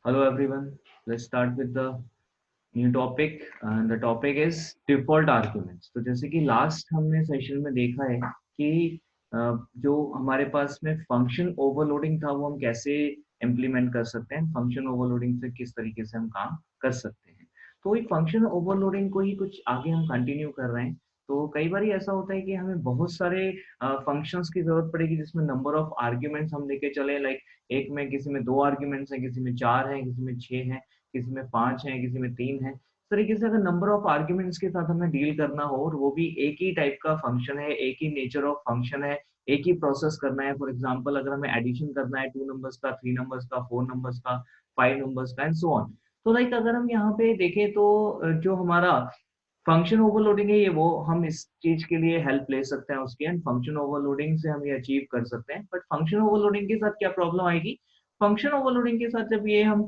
Hello everyone. Let's start with the new topic and the topic is default arguments. तो जैसे कि last हमने session में देखा है कि अ, जो हमारे पास में फंक्शन ओवरलोडिंग था वो हम कैसे इम्प्लीमेंट कर सकते हैं, फंक्शन ओवरलोडिंग से किस तरीके से हम काम कर सकते हैं। तो वही फंक्शन ओवरलोडिंग को ही कुछ आगे हम कंटिन्यू कर रहे हैं। तो कई बार ऐसा होता है कि हमें बहुत सारे फंक्शंस की जरूरत पड़ेगी जिसमें नंबर ऑफ आर्ग्यूमेंट्स हम लेके चले, लाइक एक में किसी में 2 आर्ग्यूमेंट्स हैं, किसी में 4 हैं, किसी में 6 हैं, किसी में 5 हैं, किसी में 3 हैं। इस तरीके से अगर नंबर ऑफ आर्ग्यूमेंट्स के साथ हमें डील करना हो और वो भी एक ही टाइप का फंक्शन है, एक ही नेचर ऑफ फंक्शन है, एक ही प्रोसेस करना है। फॉर एग्जांपल अगर हमें एडिशन करना है 2 नंबर्स का, 3 नंबर्स का, 4 नंबर्स का, 5 नंबर्स का एंड सो ऑन। तो लाइक अगर हम यहाँ पे देखें तो जो हमारा फंक्शन ओवरलोडिंग है ये वो हम इस चीज के लिए हेल्प ले सकते हैं उसकी, एंड फंक्शन ओवरलोडिंग से हम ये अचीव कर सकते हैं। बट फंक्शन ओवरलोडिंग के साथ क्या प्रॉब्लम आएगी? फंक्शन ओवरलोडिंग के साथ जब ये हम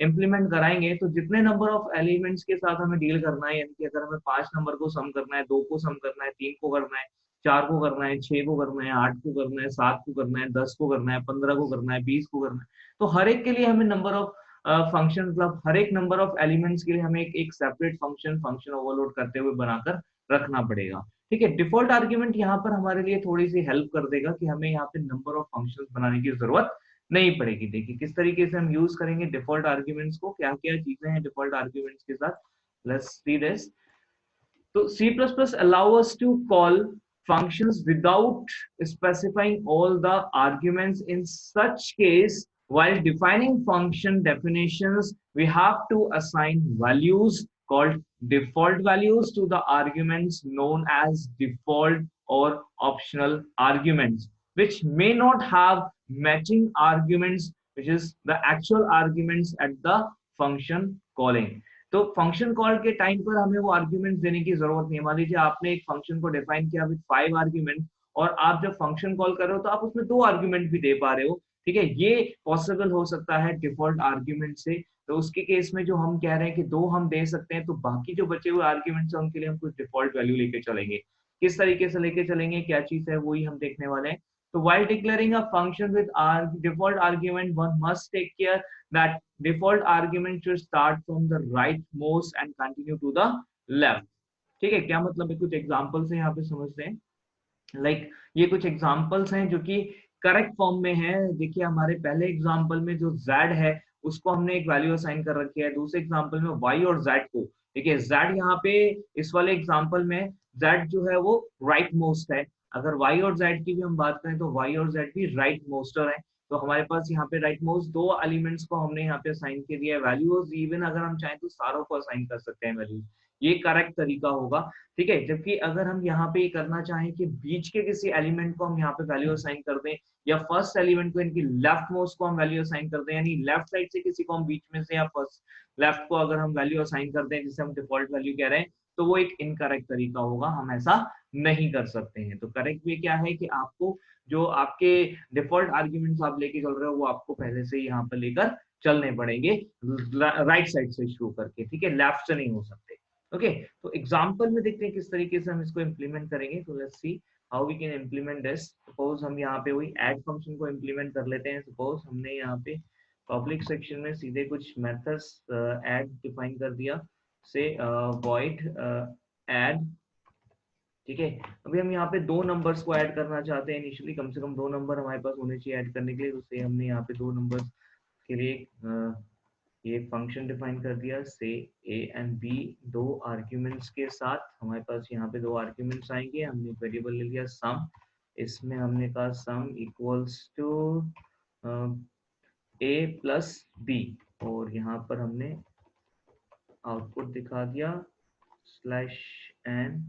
इम्प्लीमेंट कराएंगे तो जितने नंबर ऑफ एलिमेंट्स के साथ हमें डील करना है, यानी कि अगर हमें 5 नंबर को सम करना है, 2 को सम करना है, 3 को करना है, 4 को करना है, 6 को करना है, 8 को करना है, 7 को करना है, 10 को करना है, 15 को करना है, 20 को करना है, तो हर एक के लिए हमें नंबर ऑफ फंक्शन, मतलब हर एक नंबर ऑफ एलिमेंट्स के लिए हमें एक सेपरेट फंक्शन ओवरलोड करते हुए बनाकर रखना पड़ेगा। ठीक है, डिफॉल्ट आर्ग्यूमेंट यहाँ पर हमारे लिए थोड़ी सी हेल्प कर देगा कि हमें यहाँ पे नंबर ऑफ फंक्शंस बनाने की जरूरत नहीं पड़ेगी। देखिए किस तरीके से हम यूज करेंगे डिफॉल्ट आर्ग्यूमेंट्स को, क्या क्या चीजें हैं डिफॉल्ट आर्ग्यूमेंट्स के साथ। Let's see this. तो C++ allow us to call functions without specifying all the arguments. In such case, while defining function definitions, we have to assign values called default values to the arguments known as default or optional arguments, which may not have matching arguments, which is the actual arguments at the function calling. तो function call के time पर हमें वो argument देने की जरूरत नहीं है। मान लीजिए आपने एक फंक्शन को डिफाइन किया विद 5 आर्ग्यूमेंट और आप जब फंक्शन कॉल कर रहे हो तो आप उसमें 2 आर्ग्यूमेंट भी दे पा रहे हो। ठीक है, ये पॉसिबल हो सकता है डिफॉल्ट आर्ग्यूमेंट से। तो उसके केस में जो हम कह रहे हैं कि 2 हम दे सकते हैं, तो बाकी जो बचे हुए आर्ग्यूमेंट्स हैं उनके लिए हम कुछ डिफॉल्ट वैल्यू लेके चलेंगे। किस तरीके से लेके चलेंगे, क्या चीज है, वही हम देखने वाले हैं। तो while declaring a function with default argument, one must take care that default argument should start from the rightmost and continue to the left। ठीक है, क्या मतलब है, कुछ एग्जांपल्स हैं यहाँ पे समझते हैं। ये कुछ एग्जांपल्स हैं जो कि करेक्ट फॉर्म में है। देखिए हमारे पहले एग्जांपल में जो z है उसको हमने एक वैल्यू असाइन कर रखी है, दूसरे एग्जांपल में y और z को। देखिए z यहाँ पे इस वाले एग्जांपल में z जो है वो राइट मोस्ट है। अगर y और z की भी हम बात करें तो y और z भी राइट मोस्टर है। तो हमारे पास यहाँ पे राइट मोस्ट 2 एलिमेंट्स को हमने यहाँ पे असाइन कर दिया है वैल्यूज। इवन अगर हम चाहें तो सारों को असाइन कर सकते हैं वैल्यूज, ये करेक्ट तरीका होगा। ठीक है, जबकि अगर हम यहाँ पे करना चाहें कि बीच के किसी एलिमेंट को हम यहाँ पे वैल्यू असाइन कर दें, या फर्स्ट एलिमेंट को, इनकी लेफ्ट मोस्ट को हम वैल्यू असाइन कर दें, यानी लेफ्ट साइड से किसी को हम बीच में से या फर्स्ट लेफ्ट को अगर हम वैल्यू असाइन कर दें जिसे हम डिफॉल्ट वैल्यू कह रहे हैं, तो वो एक इनकरेक्ट तरीका होगा, हम ऐसा नहीं कर सकते हैं। तो करेक्ट वे क्या है कि आपको जो आपके डिफॉल्ट आर्ग्यूमेंट्स आप लेके चल रहे हो वो आपको पहले से यहाँ पर लेकर चलने पड़ेंगे, राइट साइड से शुरू करके। ठीक है, लेफ्ट से नहीं हो सकते। ओके, तो एग्जांपल में देखते हैं किस तरीके से हम इसको इम्प्लीमेंट करेंगे। तो let's see how we can implement this. Suppose हम यहाँ पे वही ऐड फंक्शन को इम्प्लीमेंट कर लेते हैं। सपोज हमने यहाँ पे पब्लिक सेक्शन में सीधे कुछ मेथड्स ऐड डिफाइन कर दिया, से वॉइड ऐड। ठीक है, अभी हम यहाँ पे 2 नंबर्स को ऐड करना चाहते हैं। इनिशियली कम से कम 2 नंबर हमारे पास होने चाहिए ऐड करने के लिए, तो से हमने यहाँ पे 2 नंबर्स के लिए ये फंक्शन डिफाइन कर दिया, से a एंड b 2 आर्ग्यूमेंट्स के साथ। हमारे पास यहाँ पे 2 आर्ग्यूमेंट्स आएंगे, हमने वेरिएबल ले लिया सम। इसमें हमने कहा sum equals to a plus b, और यहाँ पर हमने आउटपुट दिखा दिया slash n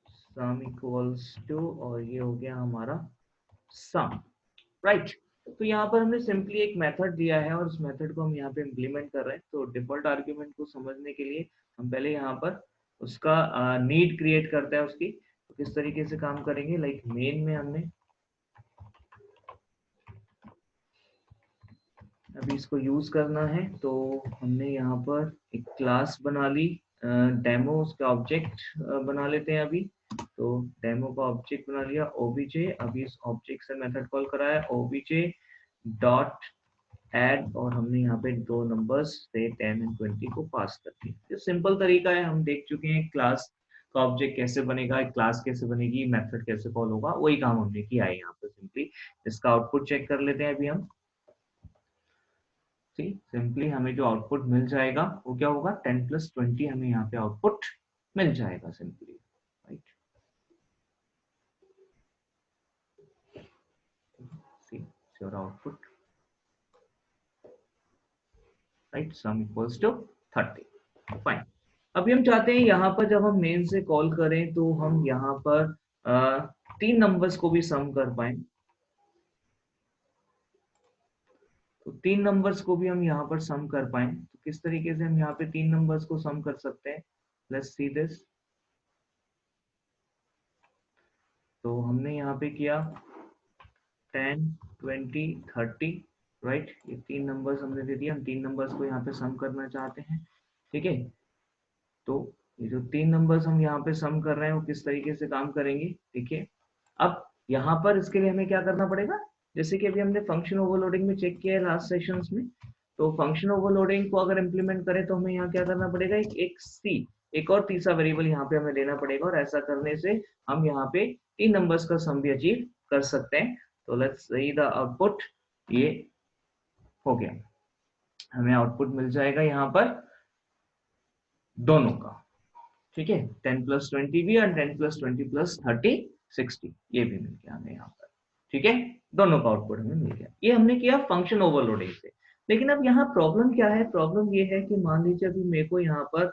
sum equals to, और ये हो गया हमारा सम, राइट। तो यहाँ पर हमने सिंपली एक मेथड दिया है और उस मेथड को हम यहाँ पे इम्प्लीमेंट कर रहे हैं। तो डिफॉल्ट आर्ग्यूमेंट को समझने के लिए हम पहले यहाँ पर उसका नीड क्रिएट करते हैं उसकी। तो किस तरीके से काम करेंगे, लाइक मेन में हमने अभी इसको यूज करना है, तो हमने यहाँ पर एक क्लास बना ली डेमो, उसका ऑब्जेक्ट बना लेते हैं अभी। तो डेमो का ऑब्जेक्ट बना लिया ओबीजे। अभी इस ऑब्जेक्ट से मेथड कॉल करा है ओबीजे डॉट ऐड और हमने यहाँ पे दो नंबर्स से 10 एंड 20 को पास कर दिया। ये सिंपल तरीका है, हम देख चुके हैं क्लास का ऑब्जेक्ट कैसे बनेगा, एक क्लास कैसे बनेगी, मेथड कैसे कॉल होगा, वही काम हमने किया है यहाँ पे सिंपली। इसका आउटपुट चेक कर लेते हैं अभी हम। सिंपली हमें जो आउटपुट मिल जाएगा वो क्या होगा, 10 प्लस 20 हमें यहाँ पे आउटपुट मिल जाएगा simply, right. See your output, right, sum equals to 30, fine. अभी हम चाहते हैं यहाँ पर जब हम मेन से कॉल करें तो हम यहाँ पर तीन नंबर्स को भी सम कर पाए। तो तीन नंबर्स को भी हम यहाँ पर सम कर पाए, तो किस तरीके से हम यहाँ पे तीन नंबर्स को सम कर सकते हैं, लेट्स सी दिस। तो हमने यहाँ पे किया 10 20 30, राइट। ये तीन नंबर्स हमने दे दिया, हम तीन नंबर्स को यहाँ पे सम करना चाहते हैं, ठीक है। तो ये जो तीन नंबर्स हम यहाँ पे सम कर रहे हैं वो किस तरीके से काम करेंगे, देखिए। अब यहाँ पर इसके लिए हमें क्या करना पड़ेगा, जैसे कि अभी हमने फंक्शन ओवरलोडिंग में चेक किया है लास्ट सेशंस में। तो फंक्शन ओवरलोडिंग को अगर इम्प्लीमेंट करें तो हमें यहाँ क्या करना पड़ेगा, एक सी, एक और तीसरा वेरिएबल यहाँ पे हमें लेना पड़ेगा, और ऐसा करने से हम यहाँ पे तीन नंबर्स का सम भी अचीव कर सकते हैं। तो लेट्स सी द आउटपुट, ये हो गया, हमें आउटपुट मिल जाएगा यहाँ पर दोनों का, ठीक है। 10 प्लस 20 भी और 10 प्लस 20 प्लस 30 60, ये भी मिल गया हमें यहाँ पर, ठीक है। दोनों का आउटपुट हमें मिल गया, ये हमने किया फंक्शन ओवरलोडिंग से। लेकिन अब यहाँ प्रॉब्लम क्या है, प्रॉब्लम ये है कि मान लीजिए अभी मेरे को यहाँ पर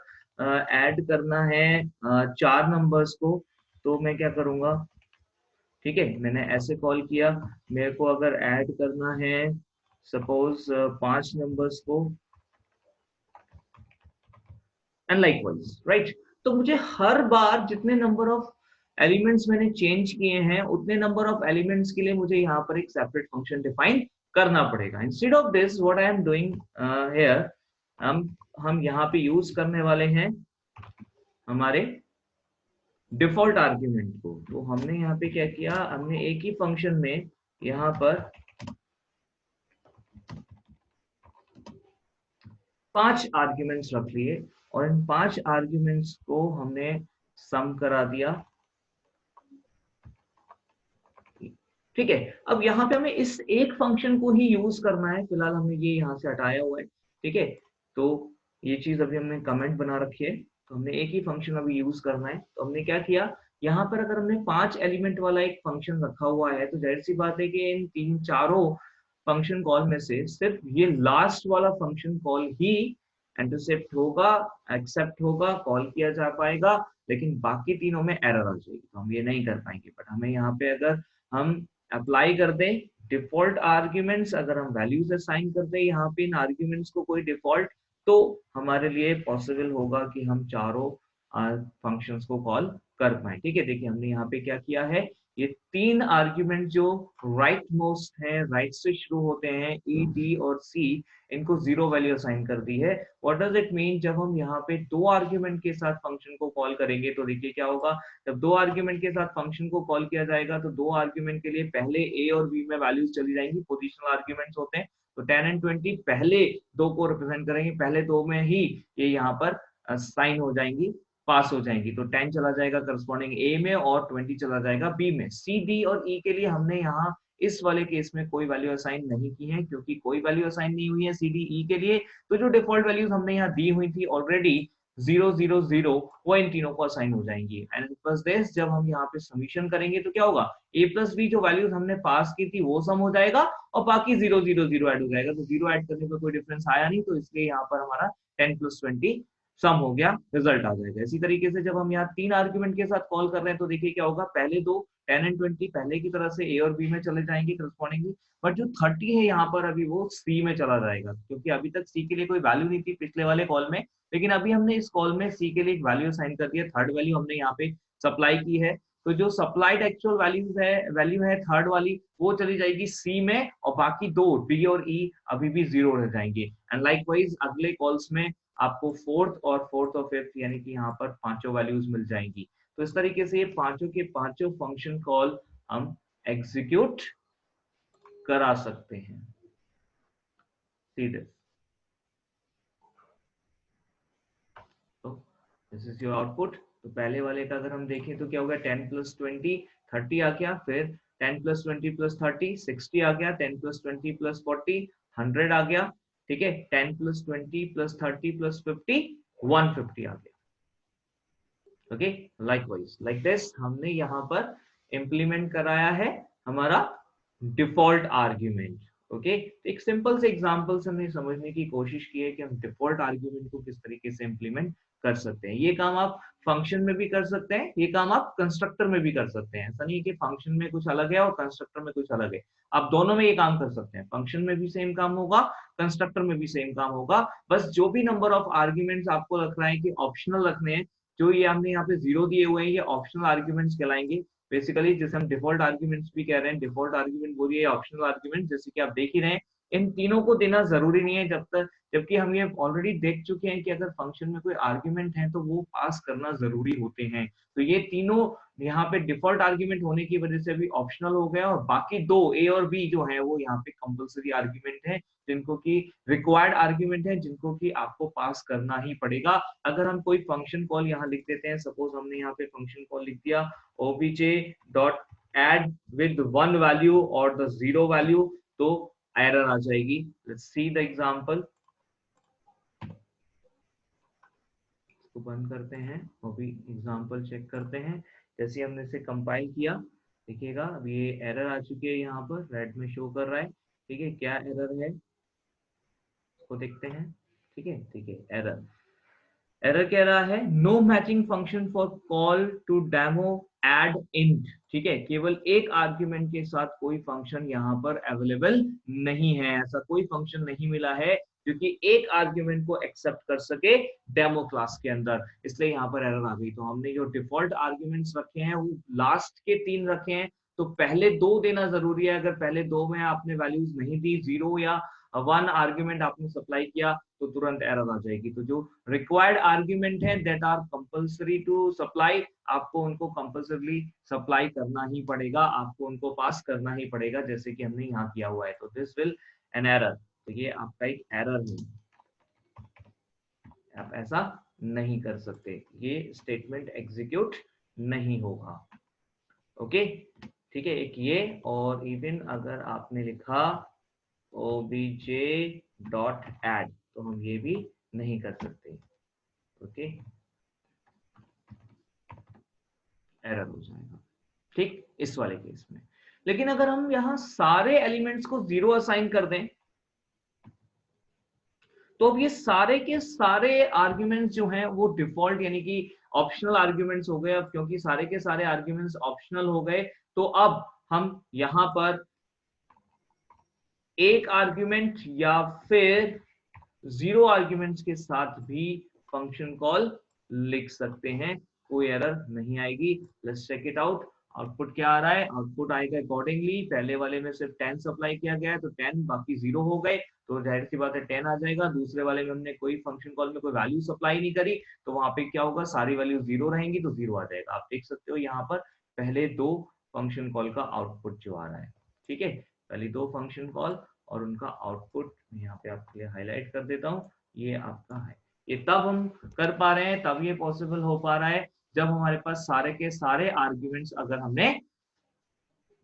ऐड करना है चार नंबर्स को, तो मैं क्या करूंगा, ठीक है। मैंने ऐसे कॉल किया, मेरे को अगर ऐड करना है सपोज पांच नंबर्स को, एंड लाइकवाइज, राइट। तो मुझे हर बार जितने नंबर ऑफ एलिमेंट्स मैंने चेंज किए हैं उतने नंबर ऑफ एलिमेंट्स के लिए मुझे यहाँ पर एक सेपरेट फंक्शन डिफाइन करना पड़ेगा। Instead of this what I am doing here, हम यहाँ पे यूज करने वाले हैं हमारे डिफॉल्ट आर्ग्यूमेंट को। तो हमने यहाँ पे क्या किया, हमने एक ही फंक्शन में यहाँ पर पांच आर्ग्यूमेंट्स रख लिए, और इन पांच आर्ग्यूमेंट्स को हमने सम करा दिया, ठीक है। अब यहाँ पे हमें इस एक फंक्शन को ही यूज करना है, फिलहाल हमने ये यहाँ से हटाया हुआ है, ठीक है। तो ये चीज अभी हमने कमेंट बना रखी है, तो हमने एक ही फंक्शन अभी यूज करना है। तो हमने क्या किया, यहाँ पर अगर हमने पांच एलिमेंट वाला एक फंक्शन रखा हुआ है तो जाहिर सी बात है कि इन तीन चारों फंक्शन कॉल में से सिर्फ ये लास्ट वाला फंक्शन कॉल ही इंटरसेप्ट होगा, एक्सेप्ट होगा, कॉल किया जा पाएगा, लेकिन बाकी तीनों में एरर आ जाएगी, तो हम ये नहीं कर पाएंगे। बट हमें यहाँ पे अगर हम अप्लाई कर दें डिफॉल्ट आर्ग्यूमेंट्स, अगर हम वैल्यूज असाइन कर दें यहाँ पे इन आर्ग्यूमेंट्स को कोई डिफॉल्ट, तो हमारे लिए पॉसिबल होगा कि हम चारों फंक्शंस को कॉल कर पाए, ठीक है। देखिए हमने यहाँ पे क्या किया है, ये तीन आर्ग्यूमेंट जो राइट मोस्ट है, राइट से शुरू होते हैं, ई डी और सी, इनको जीरो वैल्यू असाइन कर दी है। व्हाट डज इट मीन, जब हम यहाँ पे दो आर्ग्यूमेंट के साथ फंक्शन को कॉल करेंगे तो देखिए क्या होगा, जब दो आर्ग्यूमेंट के साथ फंक्शन को कॉल किया जाएगा तो दो आर्ग्यूमेंट के लिए पहले ए और बी में वैल्यूज चली जाएंगी, पोजिशनल आर्ग्यूमेंट्स होते हैं। तो 10 एंड 20 पहले दो को रिप्रेजेंट करेंगे, पहले दो में ही ये यहाँ पर साइन हो जाएंगी, पास हो जाएंगी। तो 10 चला जाएगा करस्पॉन्डिंग ए में और 20 चला जाएगा बी में। सी डी और ई के लिए हमने यहाँ इस वाले केस में कोई वैल्यू असाइन नहीं की है, क्योंकि कोई वैल्यू असाइन नहीं हुई है सी डी ई के लिए। तो जो डिफॉल्ट वैल्यूज हमने यहाँ दी हुई थी ऑलरेडी 0 0 0, वो इन तीनों को असाइन हो जाएंगी। एंड प्लस दिस जब हम यहाँ पे समीशन करेंगे तो क्या होगा, ए प्लस बी जो वैल्यूज हमने पास की थी वो सम हो जाएगा, और बाकी 0 0 0 ऐड हो जाएगा। तो 0 ऐड करने पर कोई डिफरेंस आया नहीं, तो इसलिए यहाँ पर हमारा 10 प्लस 20 सम हो गया, रिजल्ट आ जाएगा। इसी तरीके से जब हम यहाँ तीन आर्ग्यूमेंट के साथ कॉल कर रहे हैं तो देखिए क्या होगा, पहले दो 10 एंड 20 पहले की तरह से ए और बी में चले जाएंगे करस्पॉन्डिंगली, बट जो 30 है यहाँ पर अभी वो सी में चला जाएगा, क्योंकि अभी तक सी के लिए कोई वैल्यू नहीं थी पिछले वाले कॉल में, लेकिन अभी हमने इस कॉल में सी के लिए एक वैल्यू असाइन कर दिया, थर्ड वैल्यू हमने यहाँ पे सप्लाई की है। तो जो सप्लाइड एक्चुअल वैल्यू है थर्ड वाली, वो चली जाएगी सी में, और बाकी दो डी और ई अभी भी जीरो रह जाएंगे। एंड लाइकवाइज अगले कॉल्स में आपको फोर्थ और फिफ्थ यानी कि यहाँ पर पांचों वैल्यूज मिल जाएंगी। तो इस तरीके से ये पांचों के पांचों फंक्शन कॉल हम एग्जीक्यूट करा सकते हैं। सी दिस, तो दिस इज योर आउटपुट। तो पहले वाले का अगर हम देखें तो क्या होगा, 10 + 20 30 आ गया, फिर 10 + 20 + 30 60 आ गया, 10 + 20 + 40 100 आ गया, ठीक है, 10 + 20 + 30 + 50 150 आ गया। ओके, लाइकवाइज लाइक दिस हमने यहाँ पर इम्प्लीमेंट कराया है हमारा डिफॉल्ट आर्ग्यूमेंट। ओके, एक सिंपल से एग्जांपल से हमने समझने की कोशिश की है कि हम डिफॉल्ट आर्ग्यूमेंट को किस तरीके से इम्प्लीमेंट कर सकते हैं। ये काम आप फंक्शन में भी कर सकते हैं, ये काम आप कंस्ट्रक्टर में भी कर सकते हैं। ऐसा नहीं है कि फंक्शन में कुछ अलग है और कंस्ट्रक्टर में कुछ अलग है, आप दोनों में ये काम कर सकते हैं। फंक्शन में भी सेम काम होगा, कंस्ट्रक्टर में भी सेम काम होगा, बस जो भी नंबर ऑफ आर्ग्यूमेंट्स आपको रख रहा है कि ऑप्शनल रखने हैं, जो ये हमने यहाँ पे 0 दिए हुए हैं, ये ऑप्शनल आर्ग्यूमेंट्स कहलाएंगे बेसिकली, जैसे हम डिफॉल्ट आर्ग्यूमेंट्स भी कह रहे हैं। डिफॉल्ट आर्ग्यूमेंट बोलिए, ऑप्शनल आर्ग्यूमेंट, जैसे कि आप देख ही रहे हैं, इन तीनों को देना जरूरी नहीं है जब तक, जबकि हम ये ऑलरेडी देख चुके हैं कि अगर फंक्शन में कोई आर्ग्यूमेंट है तो वो पास करना जरूरी होते हैं। तो ये तीनों यहाँ पे डिफॉल्ट आर्ग्यूमेंट होने की वजह से अभी ऑप्शनल हो गया, और बाकी दो ए और बी जो है वो यहाँ पे कंपलसरी आर्ग्यूमेंट है, जिनको की रिक्वायर्ड आर्ग्यूमेंट है, जिनको की आपको पास करना ही पड़ेगा। अगर हम कोई फंक्शन कॉल यहाँ लिख देते हैं, सपोज हमने यहाँ पे फंक्शन कॉल लिख दिया obj.add with one value or the zero value, तो एरर आ जाएगी। लेट्स सी द एग्जांपल, इसको बंद करते हैं और भी एग्जांपल चेक करते हैं। जैसे हमने इसे कंपाइल किया, देखिएगा अब ये एरर आ चुकी है, यहाँ पर रेड में शो कर रहा है। ठीक है, क्या एरर है इसको देखते हैं। ठीक है, एरर एरर कह रहा है no matching function for call to demo add int. ठीक है, केवल एक आर्ग्यूमेंट के साथ कोई फंक्शन यहाँ पर अवेलेबल नहीं है, ऐसा कोई फंक्शन नहीं मिला है जो कि एक आर्ग्यूमेंट को एक्सेप्ट कर सके डेमो क्लास के अंदर, इसलिए यहाँ पर एरर आ गई। तो हमने जो डिफॉल्ट आर्ग्यूमेंट्स रखे हैं वो लास्ट के 3 रखे हैं, तो पहले 2 देना जरूरी है। अगर पहले 2 में आपने वैल्यूज नहीं दी, 0 या 1 आर्ग्यूमेंट आपने सप्लाई किया, तो तुरंत एरर आ जाएगी। तो जो रिक्वायर्ड आर्ग्यूमेंट है that are compulsory to supply, आपको उनको कंपल्सरीली सप्लाई करना ही पड़ेगा, आपको उनको पास करना ही पड़ेगा, जैसे कि हमने यहाँ किया हुआ है। तो दिस विल एन एरर, तो ये आपका एक एरर है, आप ऐसा नहीं कर सकते, ये स्टेटमेंट एग्जीक्यूट नहीं होगा। ओके, ठीक है, एक ये, और इवन अगर आपने लिखा obj.add तो हम ये भी नहीं कर सकते। ओके, एरर हो जाएगा, ठीक, इस वाले केस में। लेकिन अगर हम यहाँ सारे एलिमेंट्स को 0 असाइन कर दें, तो अब ये सारे के सारे आर्ग्यूमेंट्स जो हैं वो डिफॉल्ट यानी कि ऑप्शनल आर्ग्यूमेंट्स हो गए। अब क्योंकि सारे के सारे आर्ग्यूमेंट्स ऑप्शनल हो गए, तो अब हम यहाँ पर एक आर्ग्यूमेंट या फिर 0 आर्ग्यूमेंट्स के साथ भी फंक्शन कॉल लिख सकते हैं, कोई एरर नहीं आएगी। Let's check it out, output क्या आ रहा है, आउटपुट आएगा अकॉर्डिंगली। पहले वाले में सिर्फ 10 सप्लाई किया गया है तो 10, बाकी 0 हो गए, तो जाहिर सी बात है 10 आ जाएगा। दूसरे वाले में हमने कोई फंक्शन कॉल में कोई वैल्यू सप्लाई नहीं करी, तो वहां पे क्या होगा, सारी वैल्यू 0 रहेंगी, तो 0 आ जाएगा। आप देख सकते हो यहाँ पर पहले 2 फंक्शन कॉल का आउटपुट जो आ रहा है। ठीक है, पहले 2 फंक्शन कॉल और उनका आउटपुट यहाँ पे आपके लिए हाईलाइट कर देता हूँ, ये आपका है। ये तब हम कर पा रहे हैं, तब ये पॉसिबल हो पा रहा है जब हमारे पास सारे के सारे आर्ग्यूमेंट्स अगर हमने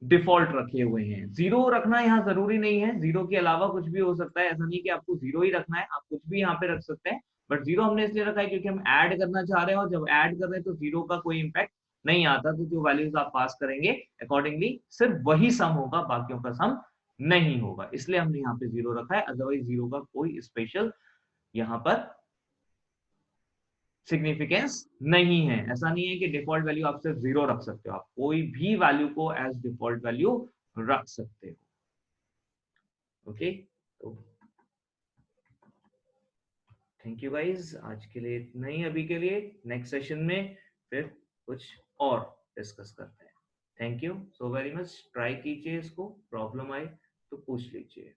डिफॉल्ट रखे हुए हैं। 0 रखना यहाँ जरूरी नहीं है, 0 के अलावा कुछ भी हो सकता है, ऐसा नहीं कि आपको 0 ही रखना है, आप कुछ भी यहाँ पे रख सकते हैं। बट 0 हमने इसलिए रखा है क्योंकि हम ऐड करना चाह रहे हैं, और जब ऐड कर रहे हैं तो 0 का कोई इम्पैक्ट नहीं आता, तो जो वैल्यूज आप पास करेंगे अकॉर्डिंगली सिर्फ वही सम होगा, बाकियों का सम नहीं होगा, इसलिए हमने यहाँ पे 0 रखा है। अदरवाइज 0 का कोई स्पेशल यहाँ पर सिग्निफिकेंस नहीं है। ऐसा नहीं है कि डिफॉल्ट वैल्यू आप सिर्फ 0 रख सकते हो, आप कोई भी वैल्यू को एज डिफॉल्ट वैल्यू रख सकते हो। ओके, तो थैंक यू गाइज, आज के लिए इतना ही अभी के लिए। नेक्स्ट सेशन में फिर कुछ और डिस्कस करते हैं। Thank you so very much, try कीजिए, इसको प्रॉब्लम आए तो पूछ लीजिए।